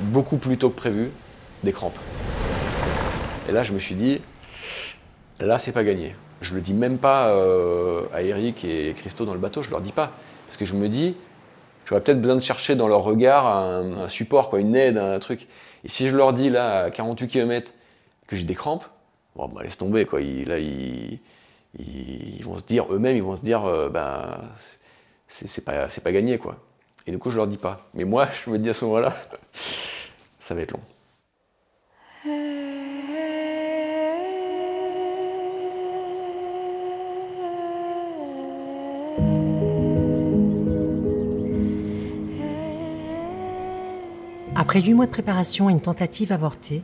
beaucoup plus tôt que prévu, des crampes. Et là, je me suis dit, là, c'est pas gagné. Je le dis même pas à Eric et Christo dans le bateau, je leur dis pas. Parce que je me dis, j'aurais peut-être besoin de chercher dans leur regard un support, quoi, une aide, un truc. Et si je leur dis, là, à 48 km, que j'ai des crampes, bon, bah, laisse tomber, quoi. Ils vont se dire, eux-mêmes, ils vont se dire, ben, c'est pas gagné, quoi. Et du coup, je leur dis pas. Mais moi, je me dis à ce moment-là, ça va être long. Après 8 mois de préparation et une tentative avortée,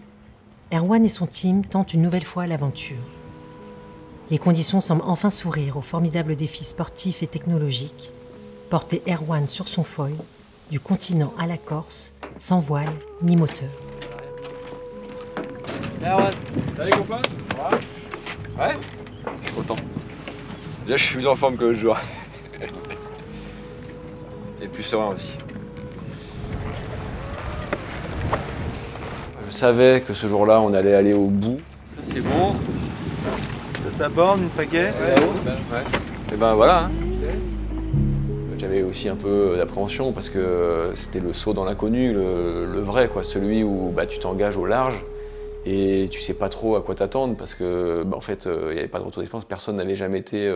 Erwan et son team tentent une nouvelle fois l'aventure. Les conditions semblent enfin sourire au formidable défi sportif et technologique. Porter Erwan sur son foil, du continent à la Corse, sans voile ni moteur. Erwan, salut copain. Ouais. Je suis content. Déjà, je suis plus en forme que l'autre jour. Et plus serein aussi. Je savais que ce jour-là, on allait aller au bout. Ça c'est bon. Ça t'aborde une paquet. Ouais. Et ben voilà. Hein. J'avais aussi un peu d'appréhension parce que c'était le saut dans l'inconnu, le vrai, quoi, celui où bah, tu t'engages au large et tu sais pas trop à quoi t'attendre parce que bah, en fait, il n'y avait pas de retour d'expérience, personne n'avait jamais été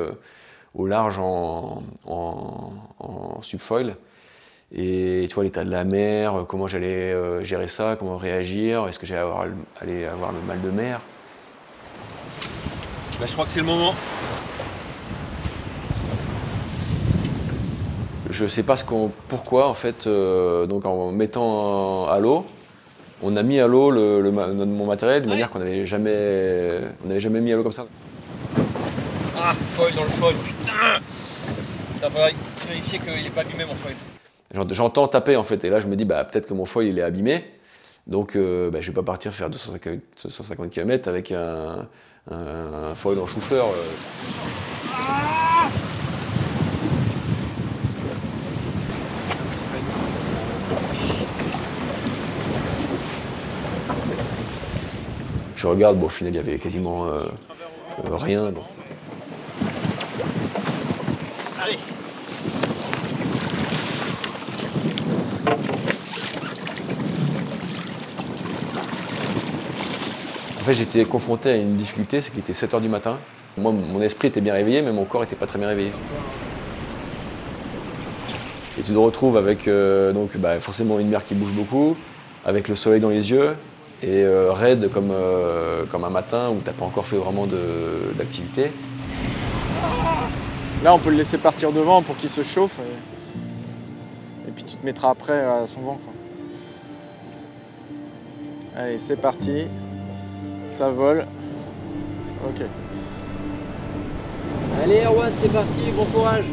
au large en subfoil. Et tu vois l'état de la mer, comment j'allais gérer ça, comment réagir, est-ce que allais avoir le mal de mer. Bah, je crois que c'est le moment. Je sais pas pourquoi en fait, donc en mettant à l'eau, on a mis à l'eau mon matériel de manière qu'on n'avait jamais mis à l'eau comme ça. Ah, foil dans le foil, putain. Il faudrait vérifier qu'il n'est pas abîmé mon foil. J'entends taper en fait, et là je me dis bah peut-être que mon foil il est abîmé, donc bah, je vais pas partir faire 250 km avec un foil en chou-fleur. Je regarde, bon au final il y avait quasiment rien. Donc. Allez. En fait, j'étais confronté à une difficulté, c'est qu'il était 7 h du matin. Moi, mon esprit était bien réveillé, mais mon corps n'était pas très bien réveillé. Et tu te retrouves avec donc, bah, forcément une mer qui bouge beaucoup, avec le soleil dans les yeux, et raide comme un matin où tu n'as pas encore fait vraiment d'activité. Là, on peut le laisser partir devant pour qu'il se chauffe, et puis tu te mettras après à son vent, quoi. Allez, c'est parti. Ça vole. Ok. Allez Erwan, c'est parti, bon courage.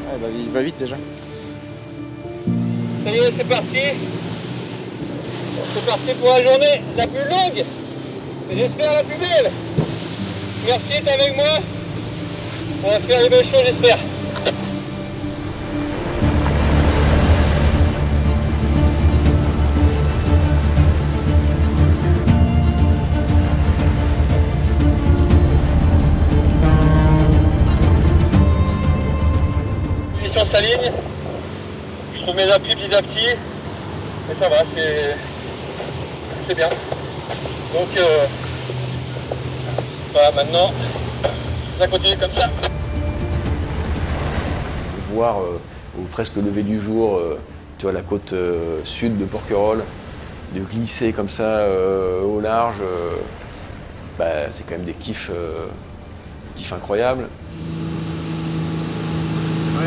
Ah, bah, il va vite déjà. Ça y est, c'est parti. C'est parti pour la journée la plus longue. Et j'espère la plus belle. Merci, t'es avec moi. On va faire des belles choses, j'espère. S'aligne, je trouve mes appuis petit à petit, et ça va, c'est bien. Donc voilà, maintenant, ça continue comme ça. Voir au presque lever du jour, tu vois la côte sud de Porquerolles, de glisser comme ça au large, bah, c'est quand même des kiffs incroyables.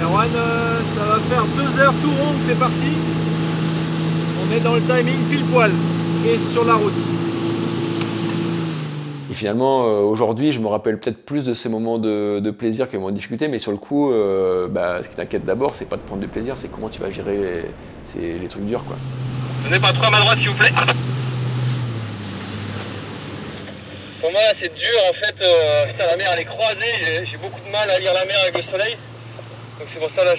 Erwan, ça va faire 2 heures tout rond que t'es parti. On est dans le timing pile poil et sur la route. Et finalement, aujourd'hui, je me rappelle peut-être plus de ces moments de plaisir que des moments de difficulté, mais sur le coup, bah, ce qui t'inquiète d'abord, c'est pas de prendre du plaisir, c'est comment tu vas gérer les trucs durs, quoi. Venez pas trop à ma droite, s'il vous plaît. Pour moi, c'est dur, en fait, la mer elle est croisée, j'ai beaucoup de mal à lire la mer avec le soleil. Donc c'est pour ça là,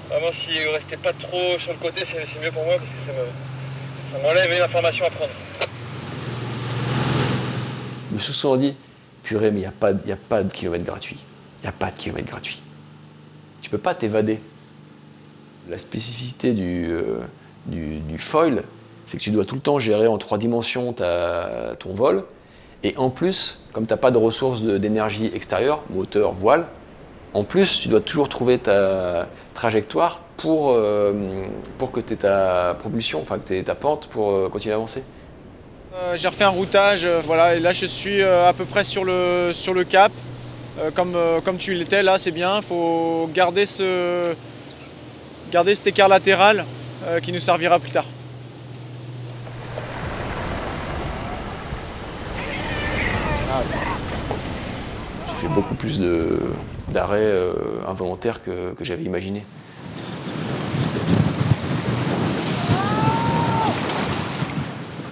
Vraiment, si vous restez pas trop sur le côté, c'est mieux pour moi parce que ça m'enlève une information à prendre. Je me suis souvent dit, purée, mais il n'y a pas de kilomètre gratuit. Il n'y a pas de kilomètre gratuit. Tu peux pas t'évader. La spécificité du foil, c'est que tu dois tout le temps gérer en 3 dimensions ton vol. Et en plus, comme tu n'as pas de ressources d'énergie extérieure, moteur, voile, en plus, tu dois toujours trouver ta trajectoire pour que tu aies ta propulsion, enfin que tu aies ta pente pour continuer à avancer. J'ai refait un routage, voilà, et là je suis à peu près sur le cap. Comme tu l'étais, là c'est bien, il faut garder cet écart latéral qui nous servira plus tard. J'ai fait beaucoup plus d'arrêts involontaires que j'avais imaginé.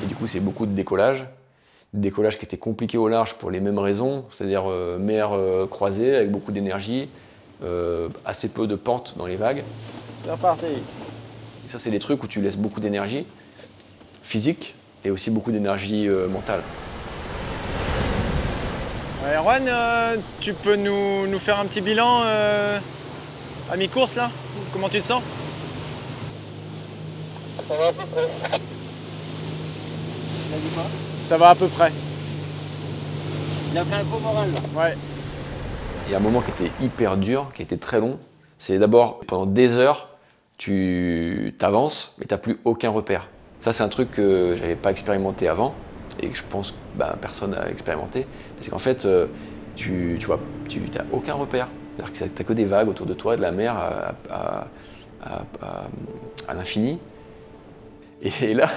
Et du coup, c'est beaucoup de décollage. Décollage qui était compliqué au large pour les mêmes raisons, c'est-à-dire mer croisée avec beaucoup d'énergie, assez peu de pente dans les vagues. C'est reparti. Et ça, c'est des trucs où tu laisses beaucoup d'énergie physique et aussi beaucoup d'énergie mentale. Erwan, tu peux nous faire un petit bilan à mi-course là? Comment tu te sens? Ça va à peu près. Ça va à peu près. Il a fait un gros moral là. Ouais. Il y a un moment qui était hyper dur, qui était très long. C'est d'abord, pendant des heures, tu t'avances, mais tu n'as plus aucun repère. Ça, c'est un truc que j'avais pas expérimenté avant et que je pense que personne n'a expérimenté. C'est qu'en fait, tu n'as aucun repère. C'est-à-dire que tu n'as que des vagues autour de toi, de la mer à l'infini. Et là,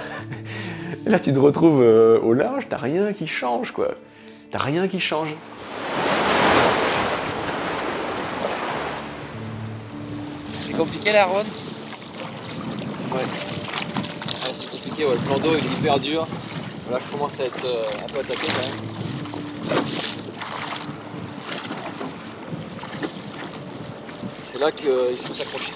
là, tu te retrouves au large, tu n'as rien qui change, quoi. Tu n'as rien qui change. C'est compliqué la Erwan? Ouais. Ah, c'est compliqué, ouais. Le plan d'eau il est hyper dur. Là je commence à être un peu attaqué quand même. C'est là qu'il faut s'accrocher.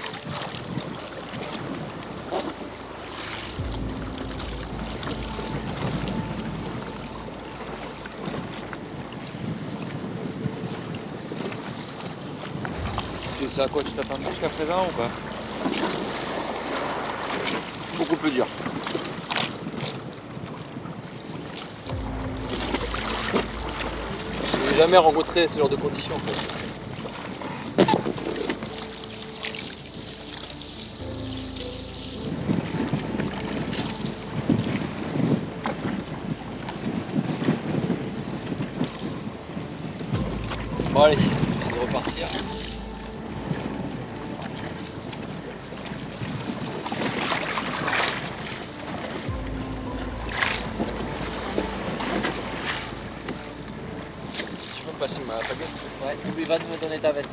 C'est à quoi tu t'attends jusqu'à présent ou pas? Beaucoup plus dur. Je n'ai jamais rencontré ce genre de conditions en fait. Bon allez, j'essaie de repartir. Tu peux me passer ma veste? Ouais, n'oublie pas de me donner ta veste.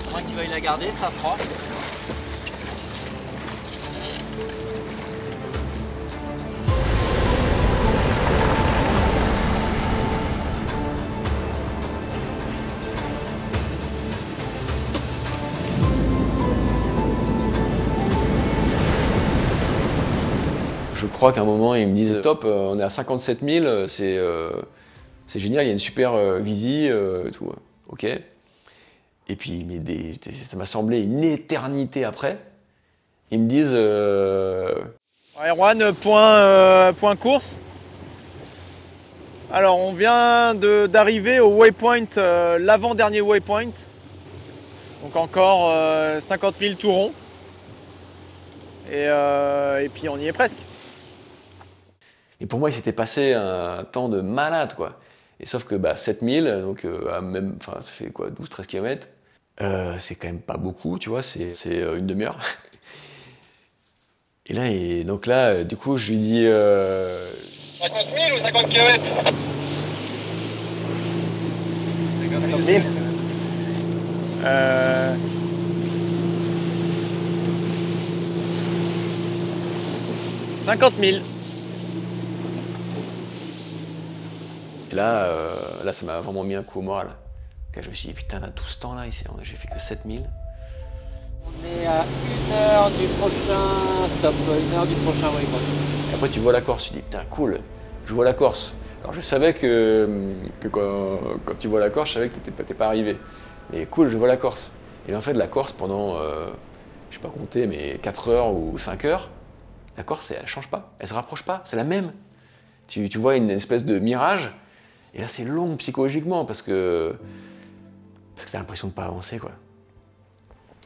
À moins que tu veuilles la garder, ça froid. Je crois qu'à un moment, ils me disent « Top, on est à 57 000, c'est génial, il y a une super visi, tout. » Ok. Et puis, ça m'a semblé une éternité après. Ils me disent Erwan, point course. Alors, on vient d'arriver au waypoint, l'avant-dernier waypoint. Donc encore 50 000 tout rond. Et puis on y est presque. Et pour moi, il s'était passé un temps de malade, quoi. Et sauf que 7000, donc ça fait quoi, 12-13 km, c'est quand même pas beaucoup, tu vois, c'est une demi-heure. Et donc là, du coup, je lui dis... 50 000 ou 50 km? 50 000. 50 000. Et là, ça m'a vraiment mis un coup au moral. Je me suis dit, putain, là, tout ce temps-là, j'ai fait que 7000. On est à 1 heure du prochain stop, 1 heure du prochain waypoint. Et après, tu vois la Corse, tu dis, putain, cool, je vois la Corse. Alors, je savais que quand tu vois la Corse, je savais que t'étais pas arrivé. Mais cool, je vois la Corse. Et en fait, la Corse, pendant, je sais pas compter, mais 4 heures ou 5 heures, la Corse, elle change pas, elle se rapproche pas, c'est la même. Tu vois une espèce de mirage, et là, c'est long psychologiquement, parce que t'as l'impression de pas avancer, quoi.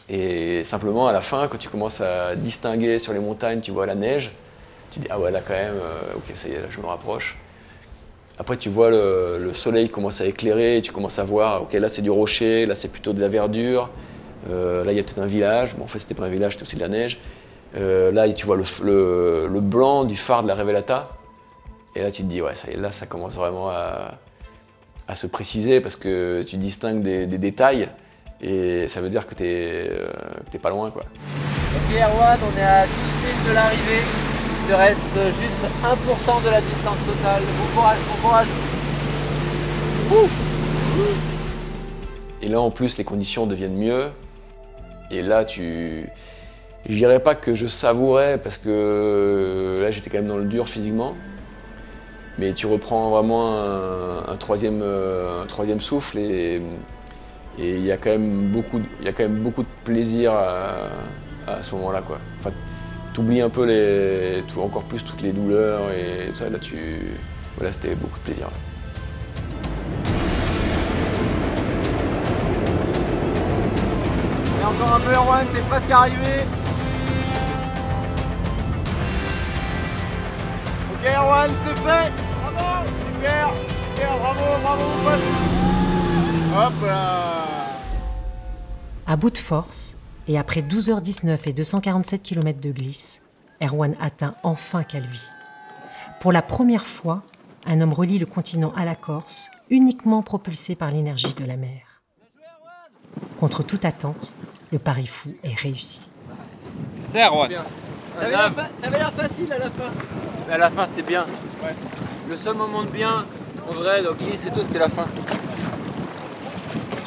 Et simplement, à la fin, quand tu commences à distinguer sur les montagnes, tu vois la neige, tu dis, ah ouais, là quand même, ok, ça y est, là je me rapproche. Après, tu vois le soleil commence à éclairer, et tu commences à voir, ok, là c'est du rocher, là c'est plutôt de la verdure, là il y a peut-être un village, bon en fait c'était pas un village, c'était aussi de la neige. Là tu vois le blanc du phare de la Revelata, et là tu te dis, ouais, ça y est, là ça commence vraiment à se préciser, parce que tu distingues des détails, et ça veut dire que t'es pas loin, quoi. Ok Erwan, on est à 12 minutes de l'arrivée. Il te reste juste 1% de la distance totale. Bon courage, bon courage. Et là en plus les conditions deviennent mieux. Et là je dirais pas que je savourais, parce que là j'étais quand même dans le dur physiquement. Mais tu reprends vraiment un troisième souffle, et il y a quand même beaucoup de plaisir à ce moment-là, quoi. Enfin, t'oublies un peu encore plus toutes les douleurs et tout ça. Là, voilà, c'était beaucoup de plaisir. Là. Et encore un peu Erwan, t'es presque arrivé. Ok Erwan, c'est fait. Bravo, super, bravo mon pote. Hop là. À bout de force, et après 12h19 et 247 km de glisse, Erwan atteint enfin Caluit. Pour la première fois, un homme relie le continent à la Corse, uniquement propulsé par l'énergie de la mer. Contre toute attente, le pari fou est réussi. C'est Erwan. T'avais l'air facile à la fin. Mais à la fin, c'était bien. Ouais. Le seul moment de bien, en vrai, donc glisse et tout, c'était la fin.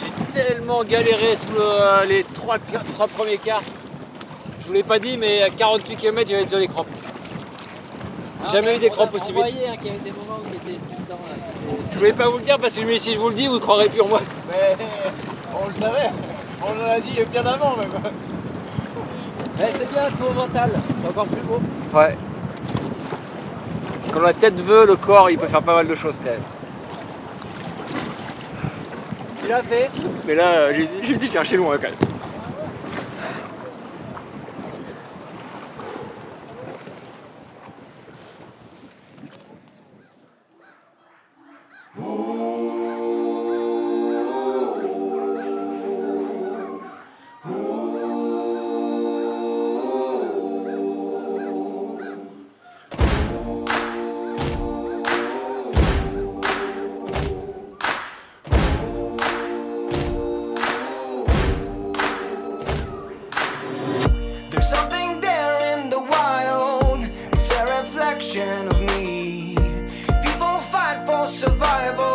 J'ai tellement galéré les 3 premiers quarts. Je vous l'ai pas dit, mais à 48 km, j'avais déjà les crampes. Jamais eu des crampes aussi vite. Qu'il y avait des moments où j'étais tout le temps là. Je voulais pas vous le dire parce que si je vous le dis, vous ne croirez plus en moi. Mais on le savait, on l'a dit bien avant même. Mais c'est bien, tout au mental, c'est encore plus beau. Ouais. Quand la tête veut, le corps, il peut faire pas mal de choses quand même. Il a fait. Mais là, j'ai dû chercher loin quand même. Of me, people fight for survival.